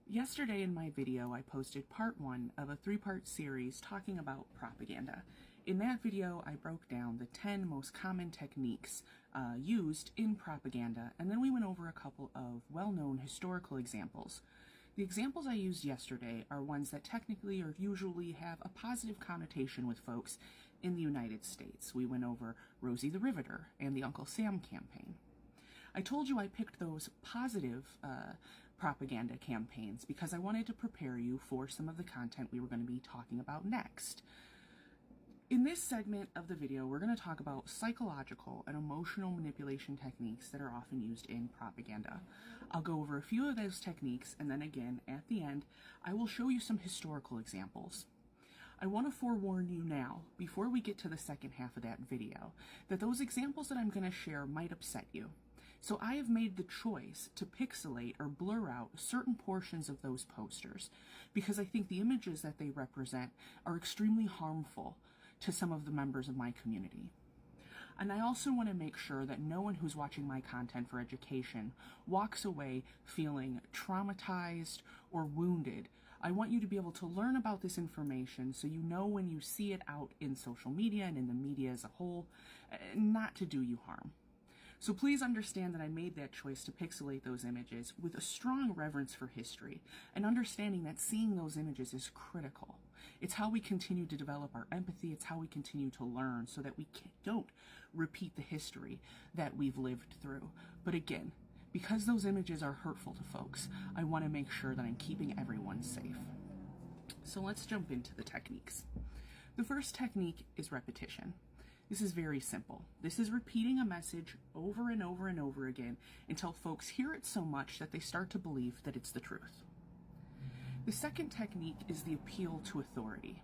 Yesterday in my video, I posted part 1 of a 3-part series talking about propaganda. In that video, I broke down the 10 most common techniques used in propaganda, and then we went over a couple of well-known historical examples. The examples I used yesterday are ones that technically or usually have a positive connotation with folks in the United States. We went over Rosie the Riveter and the Uncle Sam campaign. I told you I picked those positive propaganda campaigns because I wanted to prepare you for some of the content we were going to be talking about next. In this segment of the video, we're going to talk about psychological and emotional manipulation techniques that are often used in propaganda. I'll go over a few of those techniques, and then again, at the end, I will show you some historical examples. I want to forewarn you now, before we get to the second half of that video, that those examples that I'm going to share might upset you. So I have made the choice to pixelate or blur out certain portions of those posters because I think the images that they represent are extremely harmful to some of the members of my community. And I also want to make sure that no one who's watching my content for education walks away feeling traumatized or wounded. I want you to be able to learn about this information so you know when you see it out in social media and in the media as a whole, not to do you harm. So please understand that I made that choice to pixelate those images with a strong reverence for history and understanding that seeing those images is critical. It's how we continue to develop our empathy. It's how we continue to learn so that we don't repeat the history that we've lived through. But again, because those images are hurtful to folks, I want to make sure that I'm keeping everyone safe. So let's jump into the techniques. The first technique is repetition. This is very simple. This is repeating a message over and over and over again until folks hear it so much that they start to believe that it's the truth. The second technique is the appeal to authority.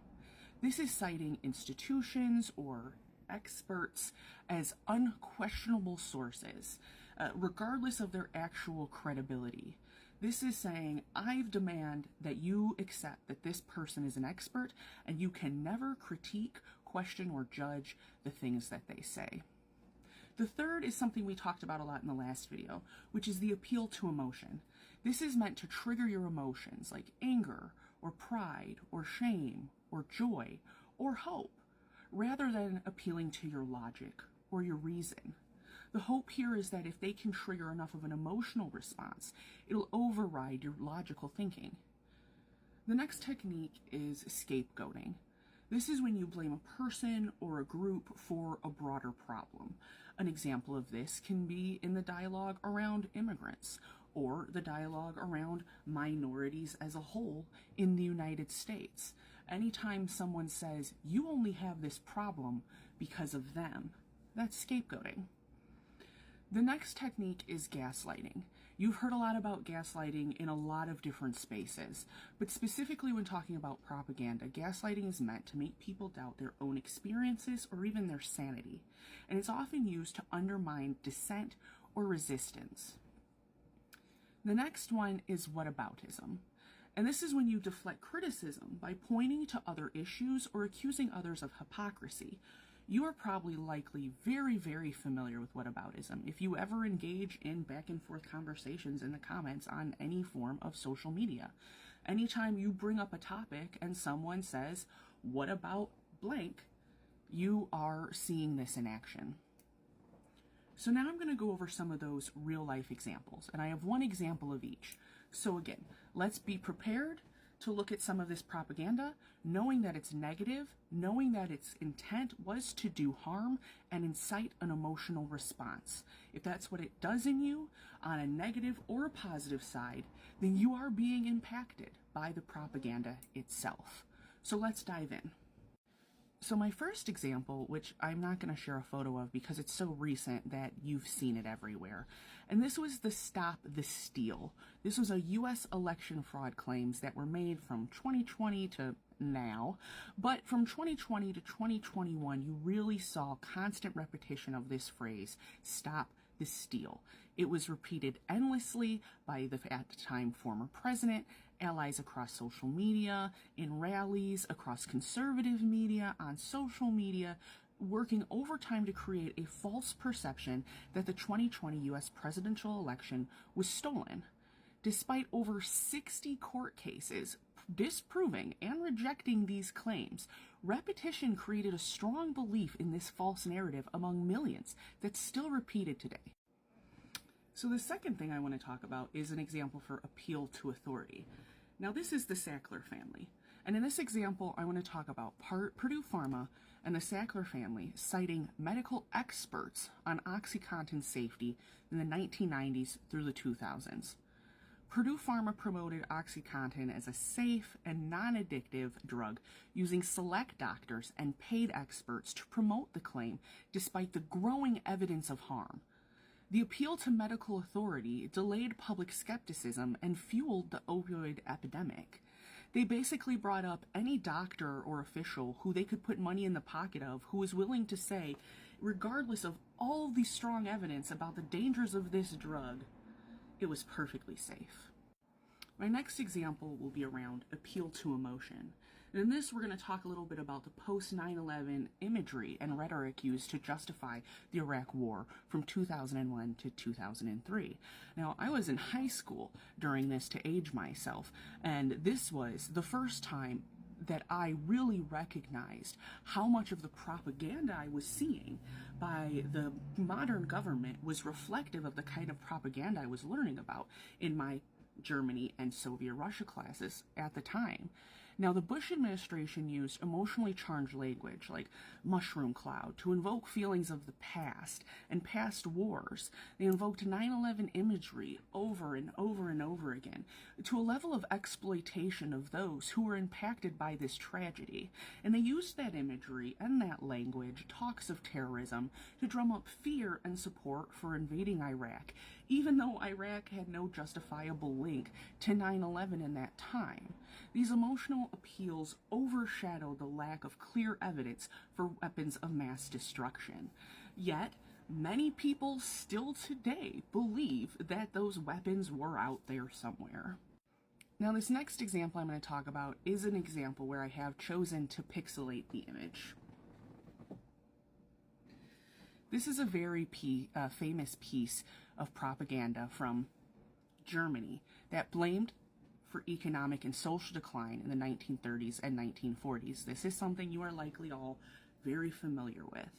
This is citing institutions or experts as unquestionable sources, regardless of their actual credibility. This is saying, I demand that you accept that this person is an expert and you can never critique, question, or judge the things that they say. The third is something we talked about a lot in the last video, which is the appeal to emotion. This is meant to trigger your emotions like anger, or pride, or shame, or joy, or hope, rather than appealing to your logic or your reason. The hope here is that if they can trigger enough of an emotional response, it'll override your logical thinking. The next technique is scapegoating. This is when you blame a person or a group for a broader problem. An example of this can be in the dialogue around immigrants or the dialogue around minorities as a whole in the United States. Anytime someone says, you only have this problem because of them, that's scapegoating. The next technique is gaslighting. You've heard a lot about gaslighting in a lot of different spaces, but specifically when talking about propaganda, gaslighting is meant to make people doubt their own experiences or even their sanity, and it's often used to undermine dissent or resistance. The next one is whataboutism. And this is when you deflect criticism by pointing to other issues or accusing others of hypocrisy. You are probably likely very, very familiar with whataboutism if you ever engage in back and forth conversations in the comments on any form of social media. Anytime you bring up a topic and someone says, what about blank, you are seeing this in action. So now I'm going to go over some of those real life examples, and I have one example of each. So again, let's be prepared to look at some of this propaganda, knowing that it's negative, knowing that its intent was to do harm and incite an emotional response. If that's what it does in you, on a negative or a positive side, then you are being impacted by the propaganda itself. So let's dive in. So my first example, which I'm not going to share a photo of because it's so recent that you've seen it everywhere, and this was the Stop the Steal. This was a U.S. election fraud claims that were made from 2020 to now, but from 2020 to 2021, you really saw constant repetition of this phrase, stop the steal. It was repeated endlessly by the, at the time, former president, allies across social media, in rallies, across conservative media, on social media, working overtime to create a false perception that the 2020 U.S. presidential election was stolen. Despite over 60 court cases disproving and rejecting these claims, repetition created a strong belief in this false narrative among millions that's still repeated today. So the second thing I want to talk about is an example for appeal to authority. Now this is the Sackler family. And in this example, I want to talk about Purdue Pharma and the Sackler family citing medical experts on OxyContin safety in the 1990s through the 2000s. Purdue Pharma promoted OxyContin as a safe and non-addictive drug using select doctors and paid experts to promote the claim despite the growing evidence of harm. The appeal to medical authority delayed public skepticism and fueled the opioid epidemic. They basically brought up any doctor or official who they could put money in the pocket of who was willing to say, regardless of all the strong evidence about the dangers of this drug, it was perfectly safe. My next example will be around appeal to emotion. And in this, we're going to talk a little bit about the post-9/11 imagery and rhetoric used to justify the Iraq War from 2001 to 2003. Now, I was in high school during this to age myself, and this was the first time that I really recognized how much of the propaganda I was seeing by the modern government was reflective of the kind of propaganda I was learning about in my Germany and Soviet Russia classes at the time. Now, the Bush administration used emotionally charged language like mushroom cloud to invoke feelings of the past and past wars. They invoked 9/11 imagery over and over and over again to a level of exploitation of those who were impacted by this tragedy. And they used that imagery and that language, talks of terrorism, to drum up fear and support for invading Iraq, even though Iraq had no justifiable link to 9/11 in that time. These emotional appeals overshadow the lack of clear evidence for weapons of mass destruction. Yet, many people still today believe that those weapons were out there somewhere. Now, this next example I'm going to talk about is an example where I have chosen to pixelate the image. This is a very famous piece of propaganda from Germany that blamed for economic and social decline in the 1930s and 1940s. This is something you are likely all very familiar with.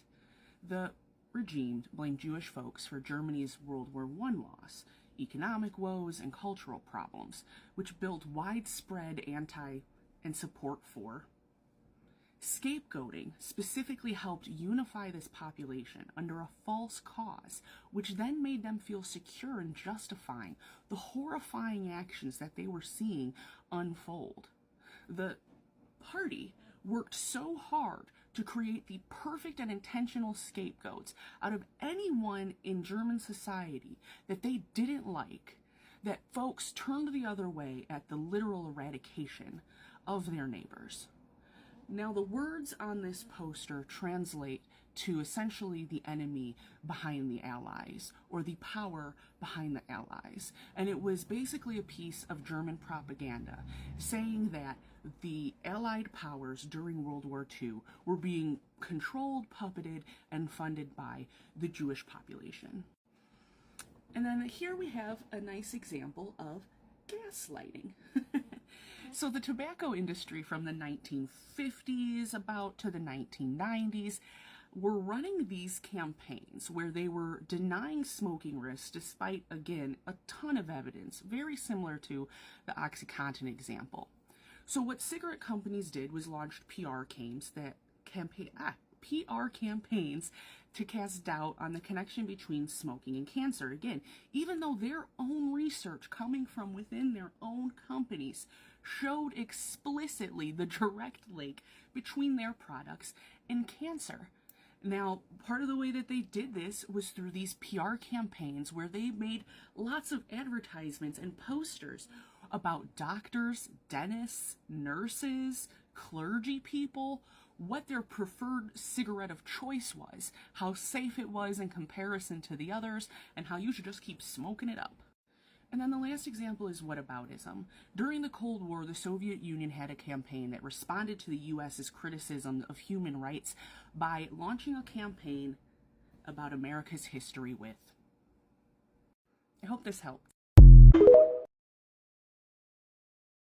The regime blamed Jewish folks for Germany's World War I loss, economic woes, and cultural problems, which built widespread and support for. Scapegoating specifically helped unify this population under a false cause, which then made them feel secure in justifying the horrifying actions that they were seeing unfold. The party worked so hard to create the perfect and intentional scapegoats out of anyone in German society that they didn't like, that folks turned the other way at the literal eradication of their neighbors. Now, the words on this poster translate to essentially the enemy behind the Allies, or the power behind the Allies. And it was basically a piece of German propaganda saying that the Allied powers during World War II were being controlled, puppeted, and funded by the Jewish population. And then here we have a nice example of gaslighting. So the tobacco industry from the 1950s about to the 1990s were running these campaigns where they were denying smoking risks despite, again, a ton of evidence, very similar to the OxyContin example. So what cigarette companies did was launched PR campaigns to cast doubt on the connection between smoking and cancer. Again, even though their own research coming from within their own companies showed explicitly the direct link between their products and cancer. Now, part of the way that they did this was through these PR campaigns where they made lots of advertisements and posters about doctors, dentists, nurses, clergy people, what their preferred cigarette of choice was, how safe it was in comparison to the others, and how you should just keep smoking it up. And then the last example is whataboutism. During the Cold War, the Soviet Union had a campaign that responded to the US's criticism of human rights by launching a campaign about America's history with. I hope this helped.